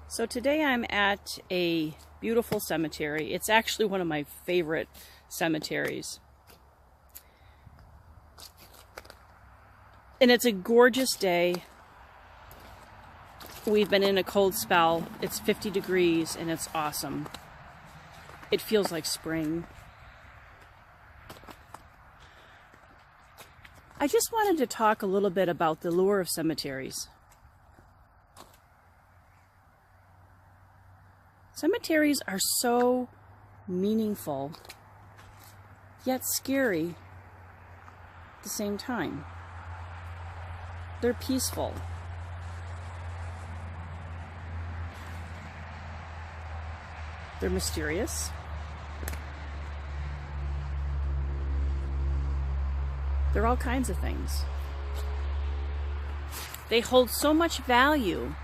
So today I'm at a beautiful cemetery. It's actually one of my favorite cemeteries. And it's a gorgeous day. We've been in a cold spell. It's 50 degrees and it's awesome. It feels like spring. I just wanted to talk a little bit about the lure of cemeteries. Cemeteries are so meaningful, yet scary at the same time. They're peaceful. They're mysterious. They're all kinds of things. They hold so much value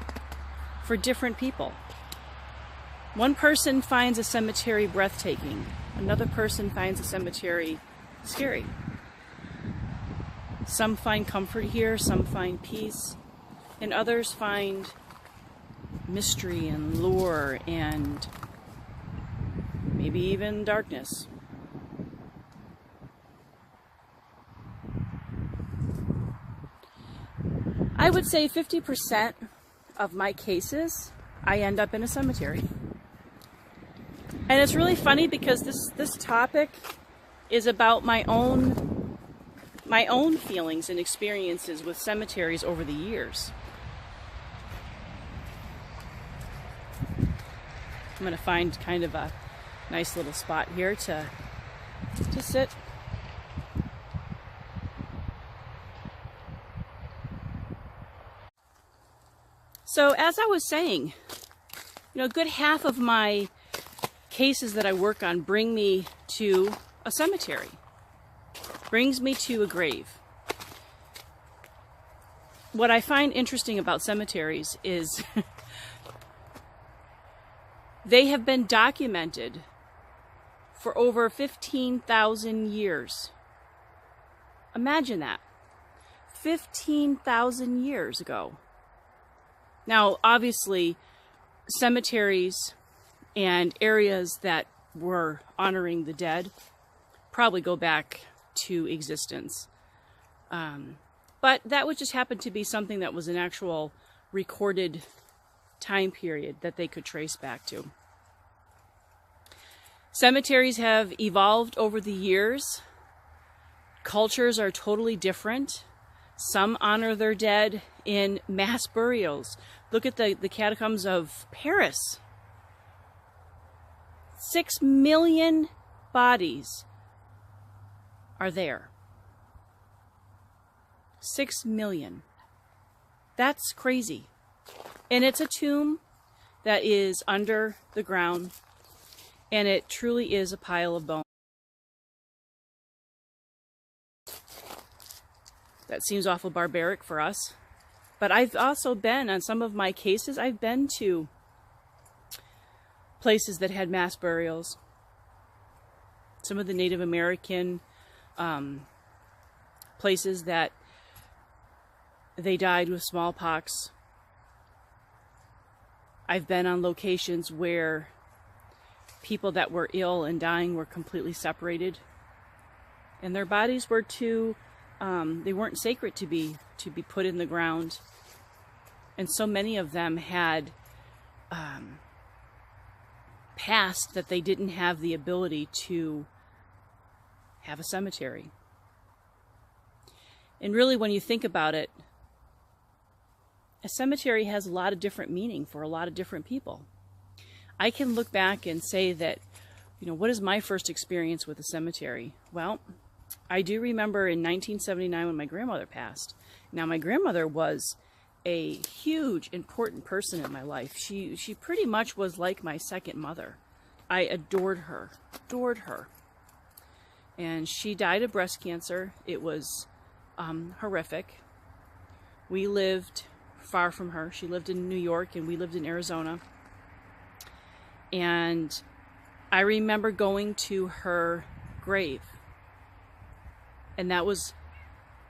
for different people. One person finds a cemetery breathtaking. Another person finds a cemetery scary. Some find comfort here, some find peace, and others find mystery and lure and maybe even darkness. I would say 50% of my cases, I end up in a cemetery. And it's really funny because this topic is about my own feelings and experiences with cemeteries over the years. I'm going to find kind of a nice little spot here to sit. So as I was saying, a good half of my cases that I work on bring me to a cemetery, brings me to a grave. What I find interesting about cemeteries is they have been documented for over 15,000 years. Imagine that. 15,000 years ago. Now, obviously, cemeteries and areas that were honoring the dead probably go back to existence. But that would just happen to be something that was an actual recorded time period that they could trace back to. Cemeteries have evolved over the years. Cultures are totally different. Some honor their dead in mass burials. Look at the catacombs of Paris. 6 million bodies are there. 6 million. That's crazy. And it's a tomb that is under the ground, and it truly is a pile of bones. That seems awful barbaric for us. But I've also been, on some of my cases, I've been to places that had mass burials. Some of the Native American places that they died with smallpox. I've been on locations where people that were ill and dying were completely separated, and their bodies were too they weren't sacred to be put in the ground. And so many of them had passed that they didn't have the ability to have a cemetery. And really, when you think about it, a cemetery has a lot of different meaning for a lot of different people. I can look back and say that, what is my first experience with a cemetery? Well, I do remember in 1979 when my grandmother passed. Now, my grandmother was a huge, important person in my life. She pretty much was like my second mother. I adored her. And she died of breast cancer. It was horrific. We lived far from her. She lived in New York and we lived in Arizona. And I remember going to her grave. And that was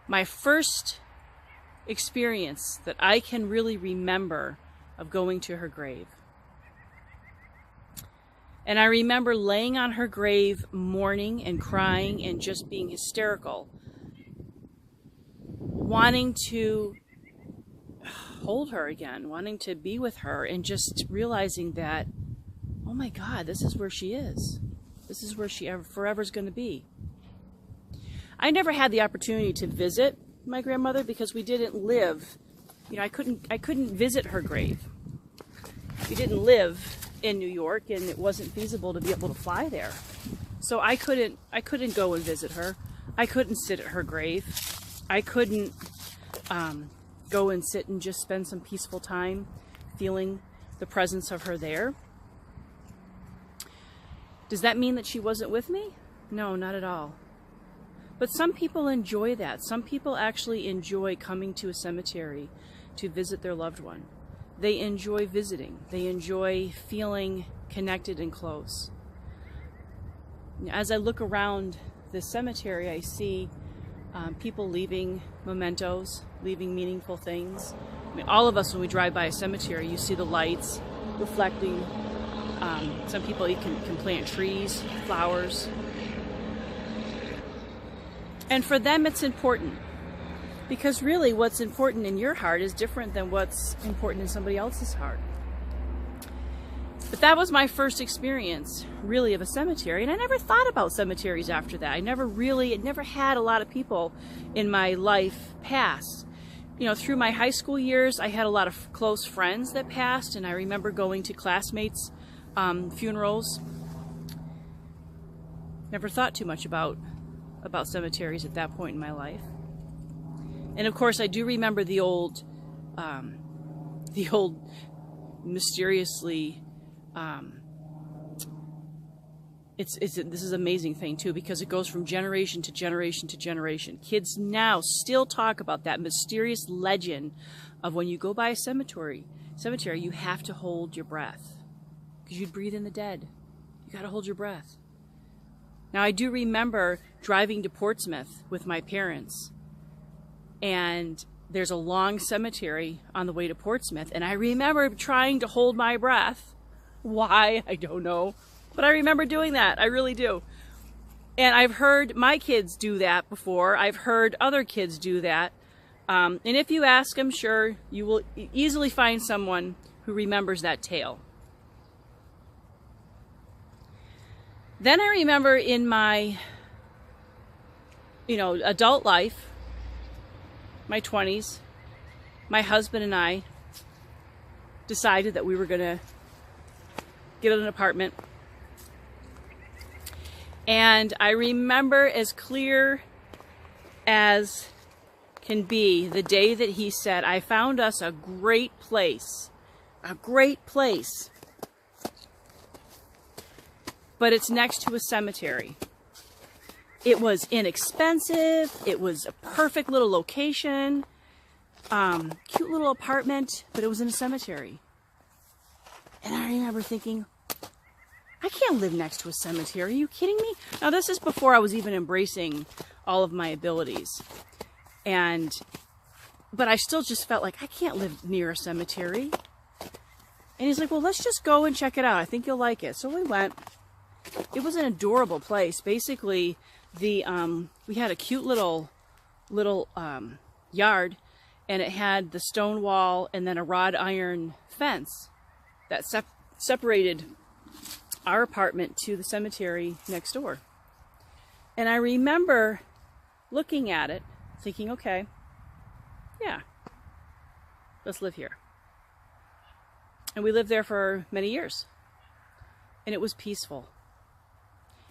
my first experience that I can really remember of going to her grave. And I remember laying on her grave, mourning and crying and just being hysterical, wanting to hold her again, wanting to be with her, and just realizing that, oh my God, this is where she is. This is where she forever is going to be. I never had the opportunity to visit my grandmother because we didn't live, I couldn't visit her grave. We didn't live in New York, and it wasn't feasible to be able to fly there. So I couldn't go and visit her. I couldn't sit at her grave. I couldn't go and sit and just spend some peaceful time feeling the presence of her there. Does that mean that she wasn't with me? No, not at all. But some people enjoy that. Some people actually enjoy coming to a cemetery to visit their loved one. They enjoy visiting. They enjoy feeling connected and close. As I look around this cemetery, I see people leaving mementos, leaving meaningful things. I mean, all of us, when we drive by a cemetery, you see the lights reflecting. Some people can plant trees, flowers. And for them, it's important. Because really, what's important in your heart is different than what's important in somebody else's heart. But that was my first experience, really, of a cemetery. And I never thought about cemeteries after that. It never had a lot of people in my life pass. Through my high school years, I had a lot of close friends that passed, and I remember going to classmates' funerals. Never thought too much about cemeteries at that point in my life. And of course, I do remember the old mysteriously, this is an amazing thing too, because it goes from generation to generation to generation. Kids now still talk about that mysterious legend of when you go by a cemetery, you have to hold your breath because you'd breathe in the dead. You got to hold your breath. Now, I do remember driving to Portsmouth with my parents, and there's a long cemetery on the way to Portsmouth, and I remember trying to hold my breath. Why? I don't know. But I remember doing that. I really do. And I've heard my kids do that before. I've heard other kids do that. And if you ask, I'm sure you will easily find someone who remembers that tale. Then I remember in my, adult life, my 20s, my husband and I decided that we were going to get an apartment. And I remember as clear as can be the day that he said, I found us a great place. A great place. But it's next to a cemetery. It was inexpensive. It was a perfect little location. Cute little apartment, but it was in a cemetery. And I remember thinking, I can't live next to a cemetery. Are you kidding me? Now, this is before I was even embracing all of my abilities. But I still just felt like I can't live near a cemetery. And he's like, well, let's just go and check it out. I think you'll like it. So we went. It was an adorable place. Basically, we had a cute little yard, and it had the stone wall and then a wrought iron fence that separated our apartment to the cemetery next door. And I remember looking at it, thinking, okay, yeah, let's live here. And we lived there for many years. And it was peaceful.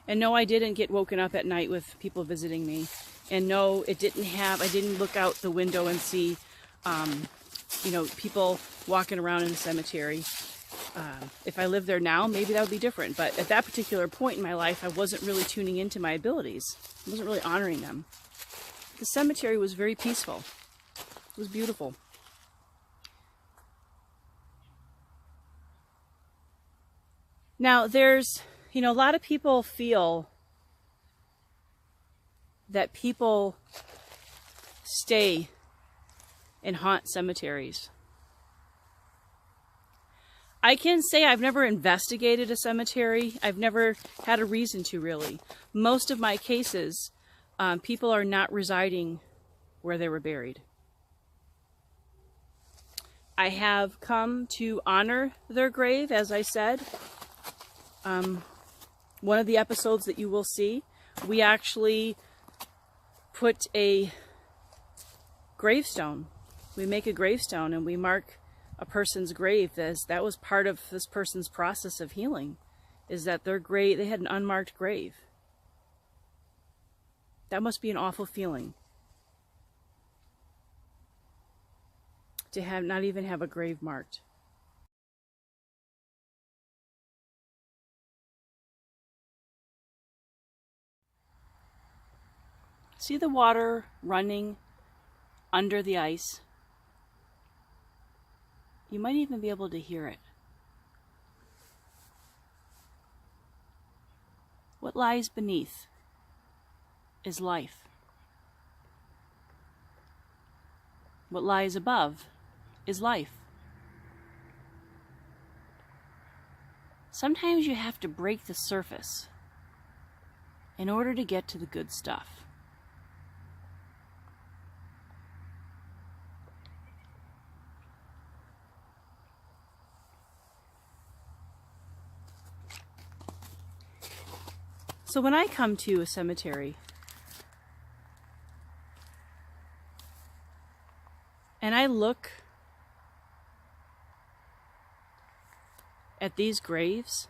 And no, I didn't get woken up at night with people visiting me. And no, I didn't look out the window and see, people walking around in the cemetery. If I lived there now, maybe that would be different. But at that particular point in my life, I wasn't really tuning into my abilities. I wasn't really honoring them. The cemetery was very peaceful. It was beautiful. Now, there's, a lot of people feel that people stay and haunt cemeteries. I can say I've never investigated a cemetery. I've never had a reason to, really. Most of my cases, people are not residing where they were buried. I have come to honor their grave, as I said. One of the episodes that you will see, we actually put a gravestone. We make a gravestone and we mark a person's grave. That was part of this person's process of healing, is that their grave, they had an unmarked grave. That must be an awful feeling, to have not even have a grave marked. See the water running under the ice? You might even be able to hear it. What lies beneath is life. What lies above is life. Sometimes you have to break the surface in order to get to the good stuff. So when I come to a cemetery and I look at these graves,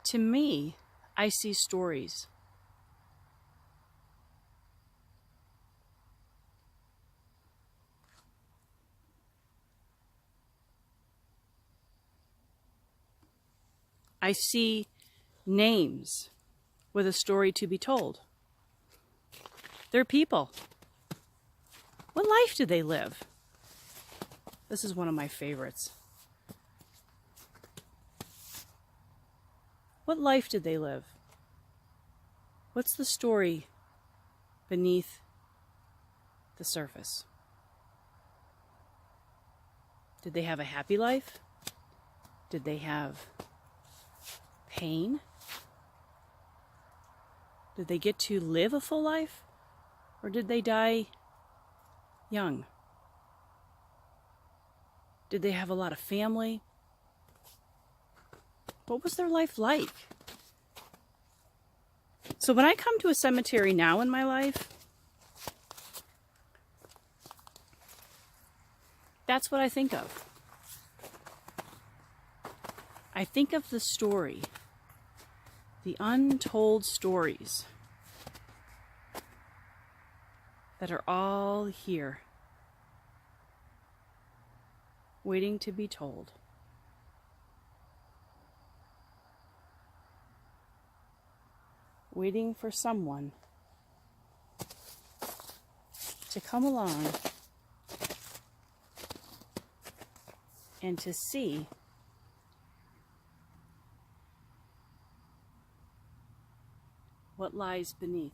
to me, I see stories. I see names with a story to be told. They're people. What life do they live? This is one of my favorites. What life did they live? What's the story beneath the surface? Did they have a happy life? Did they have pain? Did they get to live a full life? Or did they die young? Did they have a lot of family? What was their life like? So when I come to a cemetery now in my life, that's what I think of. I think of the story, the untold stories that are all here, waiting to be told. Waiting for someone to come along and to see what lies beneath.